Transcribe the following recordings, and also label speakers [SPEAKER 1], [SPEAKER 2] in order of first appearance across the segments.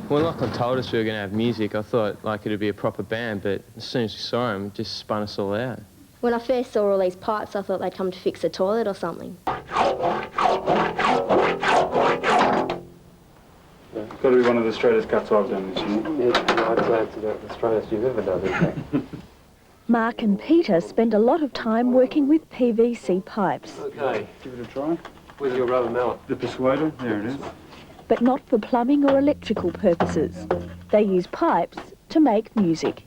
[SPEAKER 1] When Lachlan told us we were going to have music, I thought like it'd be a proper band, but as soon as we saw him, it just spun us all out.
[SPEAKER 2] When I first saw all these pipes, I thought they'd come to fix the toilet or something.
[SPEAKER 3] It's got to be one of the straightest cuts I've done this year.
[SPEAKER 4] Yeah, I'd say it's about the straightest you've ever done, isn't it?
[SPEAKER 5] Mark and Peter spend a lot of time working with PVC pipes.
[SPEAKER 4] Okay,
[SPEAKER 3] Give it a try.
[SPEAKER 4] with your rubber mallet.
[SPEAKER 3] The persuader, there it is.
[SPEAKER 5] But not for plumbing or electrical purposes. They use pipes to make music.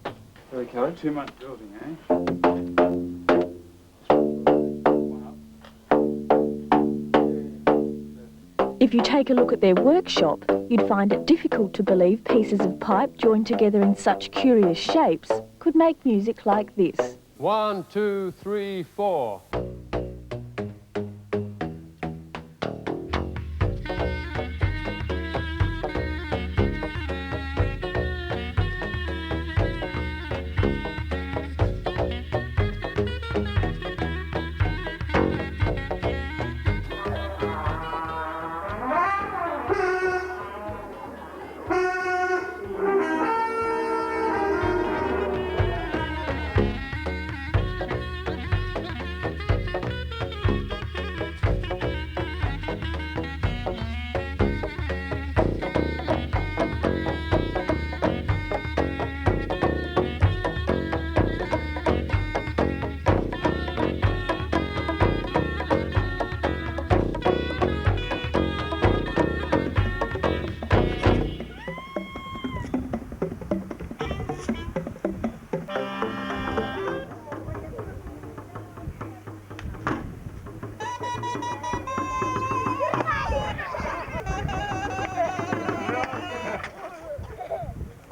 [SPEAKER 4] Okay.
[SPEAKER 3] Too much building, eh?
[SPEAKER 5] If you take a look at their workshop, you'd find it difficult to believe pieces of pipe joined together in such curious shapes could make music like this.
[SPEAKER 4] 1, 2, 3, 4.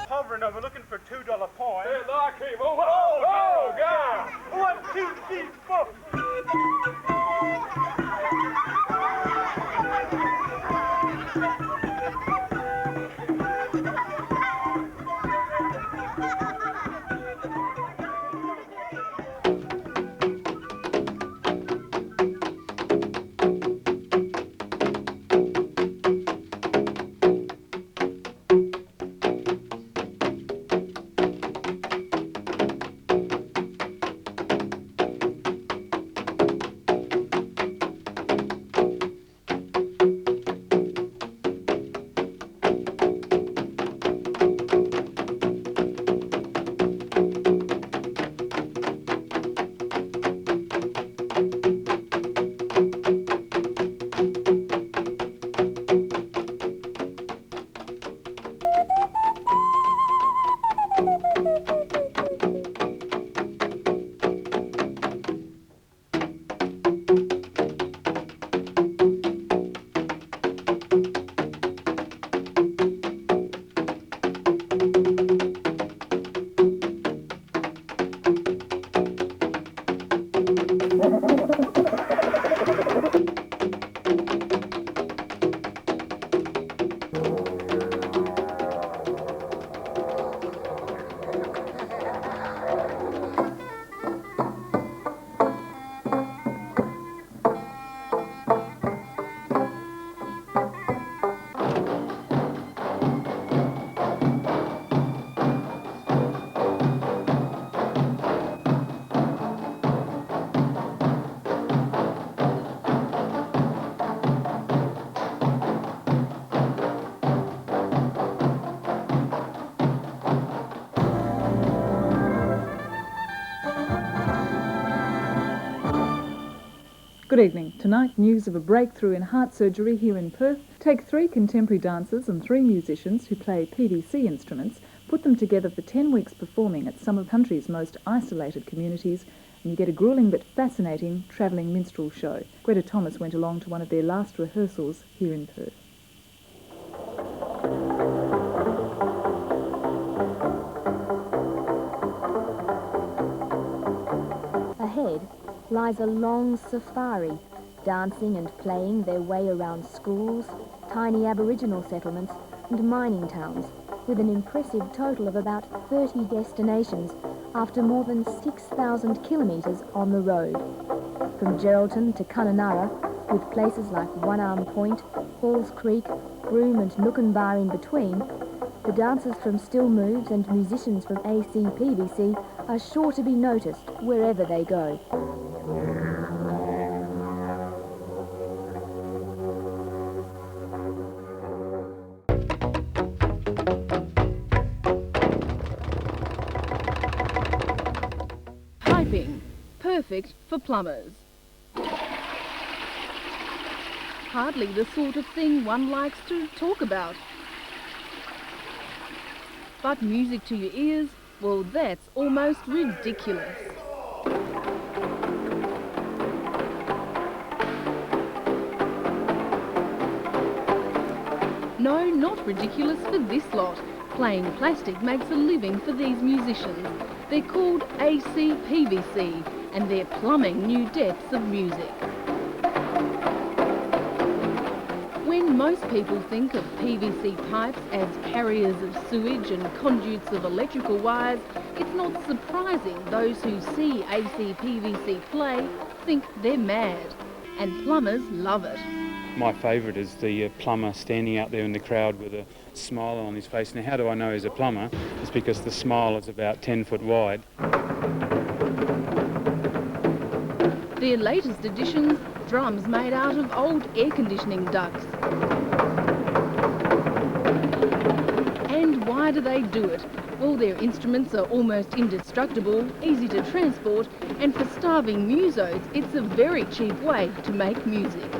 [SPEAKER 3] Hovering over, looking for a $2 coin.
[SPEAKER 4] Hey, like him. Oh, God!
[SPEAKER 3] 1, 2, 3, 4.
[SPEAKER 6] Good evening. Tonight, news of a breakthrough in heart surgery here in Perth. Take 3 contemporary dancers and 3 musicians who play PVC instruments, put them together for 10 weeks performing at some of the country's most isolated communities, and you get a gruelling but fascinating travelling minstrel show. Greta Thomas went along to one of their last rehearsals here in Perth.
[SPEAKER 2] Ahead lies a long safari, dancing and playing their way around schools, tiny Aboriginal settlements and mining towns, with an impressive total of about 30 destinations after more than 6,000 kilometres on the road. From Geraldton to Kununurra, with places like One Arm Point, Halls Creek, Broome and Nookenbar in between, the dancers from Still Moves and musicians from AC-PVC are sure to be noticed wherever they go.
[SPEAKER 7] Piping, perfect for plumbers. Hardly the sort of thing one likes to talk about. But music to your ears, well, that's almost ridiculous. No, not ridiculous for this lot. Playing plastic makes a living for these musicians. They're called AC-PVC, and they're plumbing new depths of music. When most people think of PVC pipes as carriers of sewage and conduits of electrical wires, it's not surprising those who see AC-PVC play think they're mad. And plumbers love it.
[SPEAKER 8] My favourite is the plumber standing out there in the crowd with a smile on his face. Now, how do I know he's a plumber? It's because the smile is about 10 foot wide.
[SPEAKER 7] Their latest additions, drums made out of old air conditioning ducts. And why do they do it? Well, their instruments are almost indestructible, easy to transport, and for starving musos, it's a very cheap way to make music.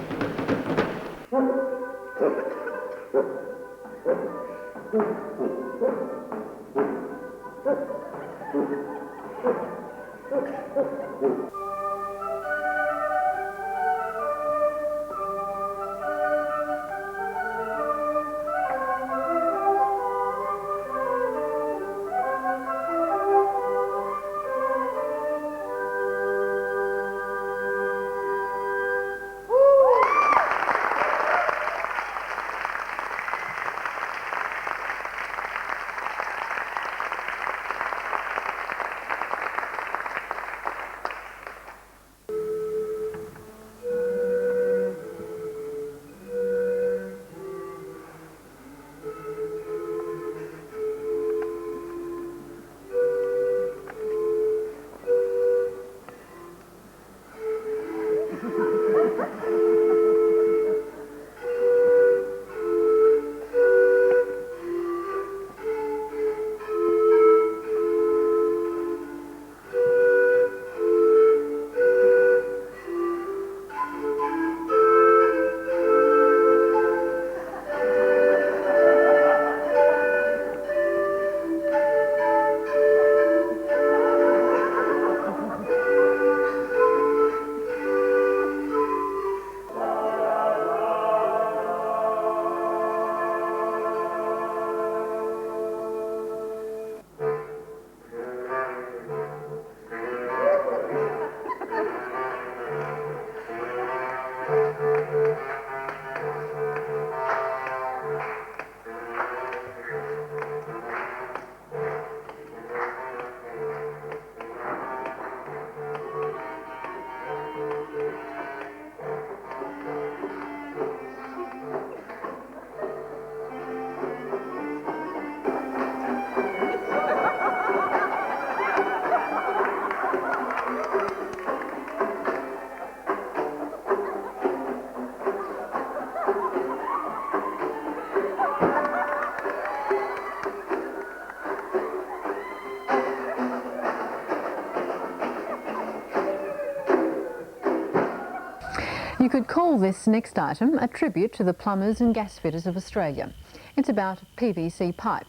[SPEAKER 9] You could call this next item a tribute to the plumbers and gas fitters of Australia. It's about PVC pipe,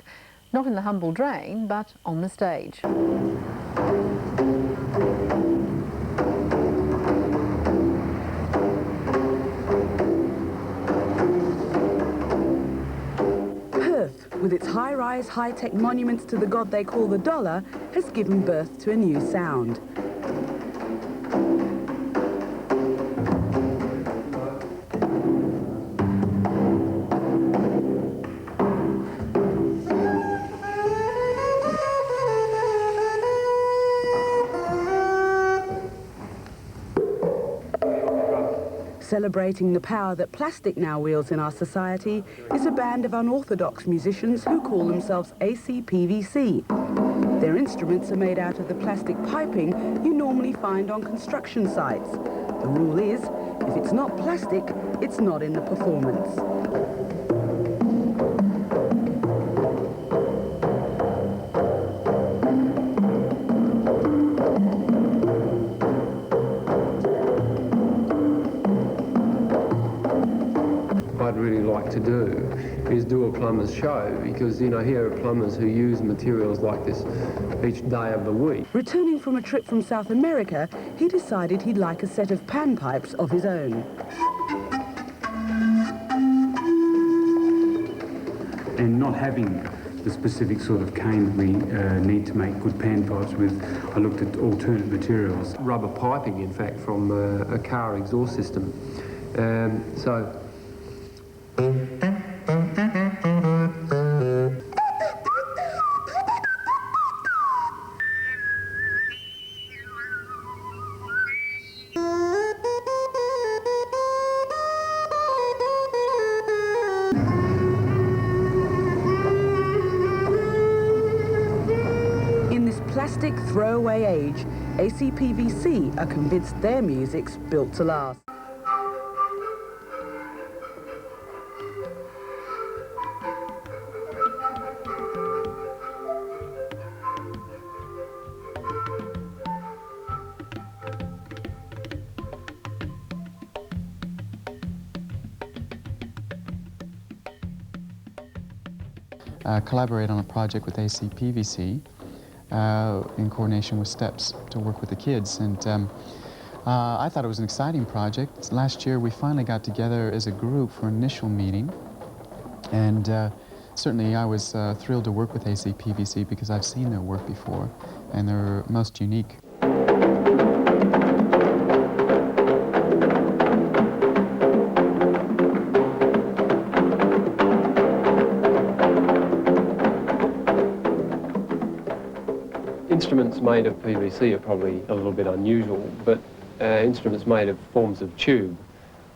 [SPEAKER 9] not in the humble drain, but on the stage.
[SPEAKER 10] Perth, with its high-rise, high-tech monuments to the god they call the dollar, has given birth to a new sound. Celebrating the power that plastic now wields in our society is a band of unorthodox musicians who call themselves AC-PVC. Their instruments are made out of the plastic piping you normally find on construction sites. The rule is, if it's not plastic, it's not in the performance.
[SPEAKER 4] I'd really like to do is do a plumber's show, because, you know, here are plumbers who use materials like this each day of the week.
[SPEAKER 10] Returning from a trip from South America, he decided he'd like a set of panpipes of his own.
[SPEAKER 8] And not having the specific sort of cane that we need to make good panpipes with, I looked at alternate materials.
[SPEAKER 4] Rubber piping, in fact, from a car exhaust system.
[SPEAKER 10] In this plastic throwaway age, AC-PVC are convinced their music's built to last.
[SPEAKER 11] Collaborate on a project with AC-PVC in coordination with STEPS to work with the kids. And I thought it was an exciting project. Last year we finally got together as a group for an initial meeting. And certainly I was thrilled to work with AC-PVC because I've seen their work before and they're most unique.
[SPEAKER 4] Instruments made of PVC are probably a little bit unusual, but instruments made of forms of tube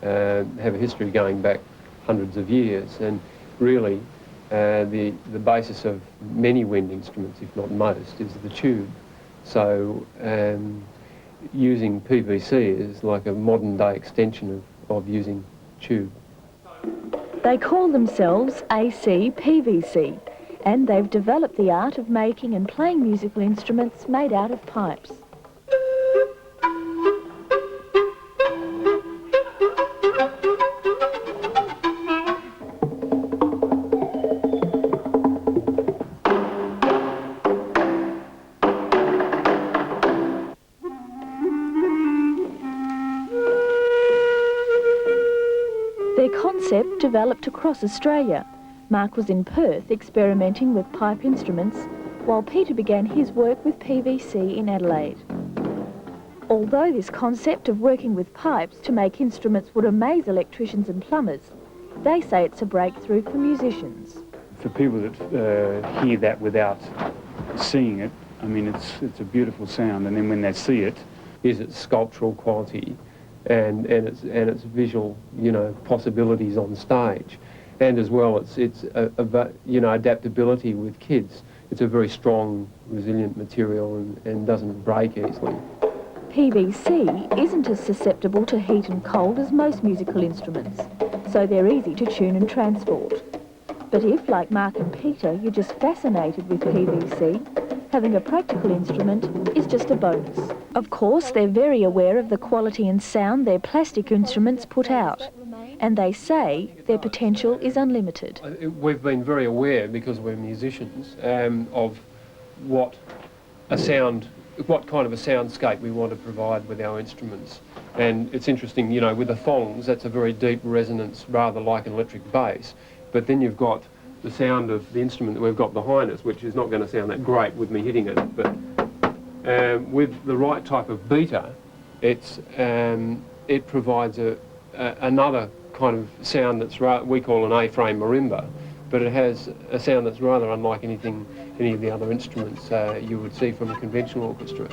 [SPEAKER 4] have a history going back hundreds of years, and really the basis of many wind instruments, if not most, is the tube. So using PVC is like a modern day extension of using tube.
[SPEAKER 5] They call themselves AC-PVC, and they've developed the art of making and playing musical instruments made out of pipes. Their concept developed across Australia. Mark was in Perth experimenting with pipe instruments, while Peter began his work with PVC in Adelaide. Although this concept of working with pipes to make instruments would amaze electricians and plumbers, they say it's a breakthrough for musicians.
[SPEAKER 8] For people that hear that without seeing it, I mean, it's a beautiful sound, and then when they see it,
[SPEAKER 4] is its sculptural quality and its visual, you know, possibilities on stage. And as well, it's you know, adaptability with kids. It's a very strong, resilient material and doesn't break easily.
[SPEAKER 5] PVC isn't as susceptible to heat and cold as most musical instruments, so they're easy to tune and transport. But if, like Mark and Peter, you're just fascinated with PVC, having a practical instrument is just a bonus. Of course, they're very aware of the quality and sound their plastic instruments put out, and they say their potential is unlimited.
[SPEAKER 4] We've been very aware, because we're musicians, of what kind of a soundscape we want to provide with our instruments. And it's interesting, you know, with the thongs, that's a very deep resonance, rather like an electric bass. But then you've got the sound of the instrument that we've got behind us, which is not going to sound that great with me hitting it. But with the right type of beater, it provides another kind of sound that's we call an A-frame marimba, but it has a sound that's rather unlike any of the other instruments you would see from a conventional orchestra.